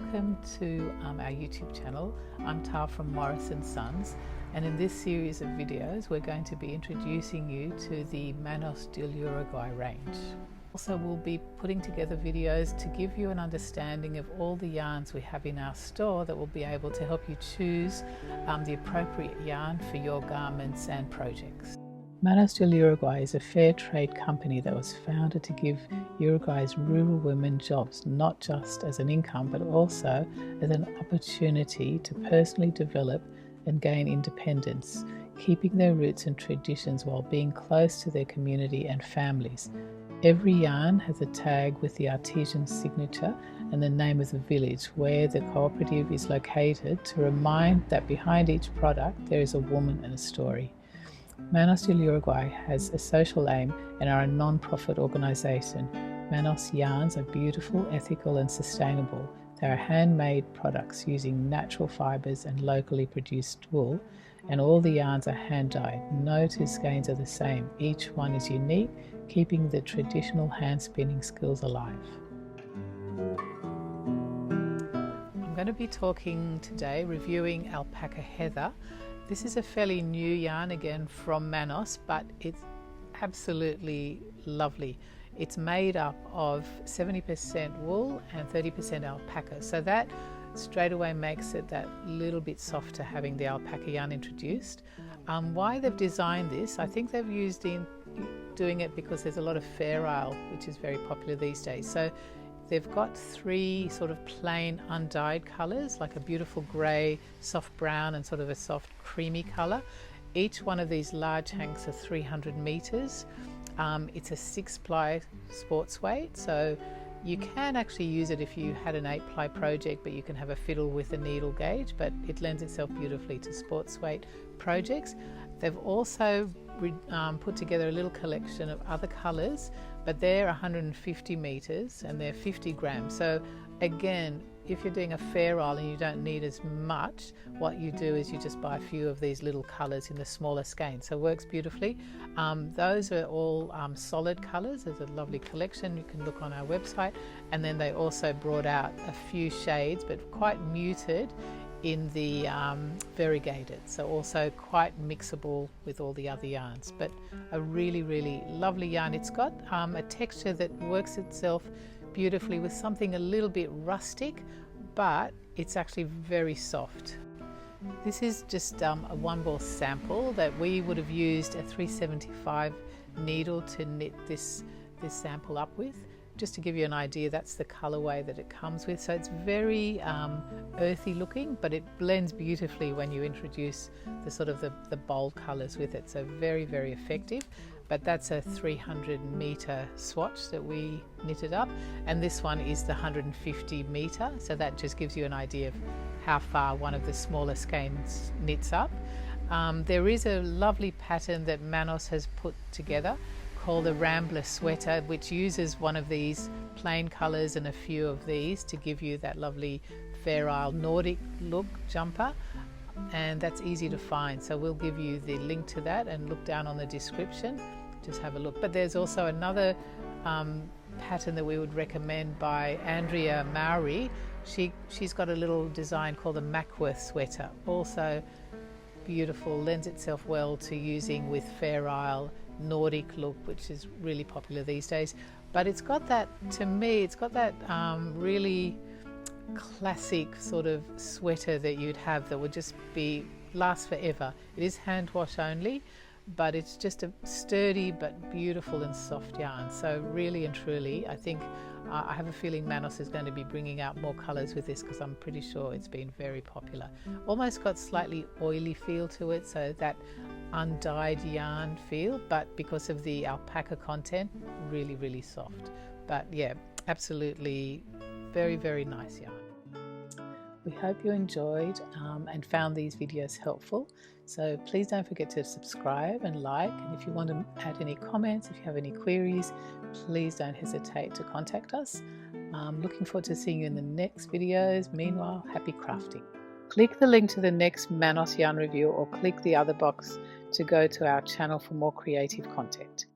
Welcome to our YouTube channel. I'm Tal from Morris & Sons, and in this series of videos we're going to be introducing you to the Manos del Uruguay range. Also, we'll be putting together videos to give you an understanding of all the yarns we have in our store that will be able to help you choose the appropriate yarn for your garments and projects. Manos del Uruguay is a fair trade company that was founded to give Uruguay's rural women jobs, not just as an income, but also as an opportunity to personally develop and gain independence, keeping their roots and traditions while being close to their community and families. Every yarn has a tag with the artisan signature and the name of the village where the cooperative is located to remind that behind each product there is a woman and a story. Manos del Uruguay has a social aim and are a non-profit organisation. Manos yarns are beautiful, ethical and sustainable. They are handmade products using natural fibres and locally produced wool, and all the yarns are hand-dyed. No two skeins are the same. Each one is unique, keeping the traditional hand spinning skills alive. I'm going to be talking today, reviewing Alpaca Heather. This is a fairly new yarn again from Manos, but it's absolutely lovely. It's made up of 70% wool and 30% alpaca, so that straight away makes it that little bit softer having the alpaca yarn introduced. Why they've designed this, I think they've used in doing it because there's a lot of fair isle, which is very popular these days. So they've got three sort of plain undyed colours, like a beautiful grey, soft brown and sort of a soft creamy colour. Each one of these large hanks are 300 metres. It's a 6-ply sports weight, so you can actually use it if you had an 8-ply project, but you can have a fiddle with a needle gauge, but it lends itself beautifully to sports weight projects. They've also put together a little collection of other colours, but they're 150 metres and they're 50 grams. So again, if you're doing a fair isle and you don't need as much, what you do is you just buy a few of these little colours in the smaller skeins. So it works beautifully. Those are all solid colours. There's a lovely collection. You can look on our website. And then they also brought out a few shades, but quite muted in the variegated, so also quite mixable with all the other yarns, but a really, really lovely yarn. It's got a texture that works itself beautifully with something a little bit rustic, but it's actually very soft. This is just a 1-ball sample that we would have used a 375 needle to knit this sample up with. Just to give you an idea, that's the colourway that it comes with. So it's very earthy looking, but it blends beautifully when you introduce the sort of the bold colours with it. So very, very effective. But that's a 300 metre swatch that we knitted up. And this one is the 150 metre. So that just gives you an idea of how far one of the smaller skeins knits up. There is a lovely pattern that Manos has put together called a Rambler sweater, which uses one of these plain colours and a few of these to give you that lovely Fair Isle Nordic look jumper, and that's easy to find, so we'll give you the link to that and look down on the description, just have a look. But there's also another pattern that we would recommend by Andrea Mowry. She's got a little design called the Mackworth sweater, also beautiful, lends itself well to using with Fair Isle Nordic look, which is really popular these days. But it's got that, to me, it's got that really classic sort of sweater that you'd have that would just last forever. It is hand wash only, but it's just a sturdy but beautiful and soft yarn. So really and truly, I think I have a feeling Manos is going to be bringing out more colours with this, because I'm pretty sure it's been very popular. Almost got slightly oily feel to it, so that undyed yarn feel, but because of the alpaca content, really, really soft. But yeah, absolutely very, very nice yarn. We hope you enjoyed and found these videos helpful. So please don't forget to subscribe and like, and if you want to add any comments, if you have any queries, please don't hesitate to contact us. Looking forward to seeing you in the next videos. Meanwhile, happy crafting. Click the link to the next Manos yarn review, or click the other box to go to our channel for more creative content.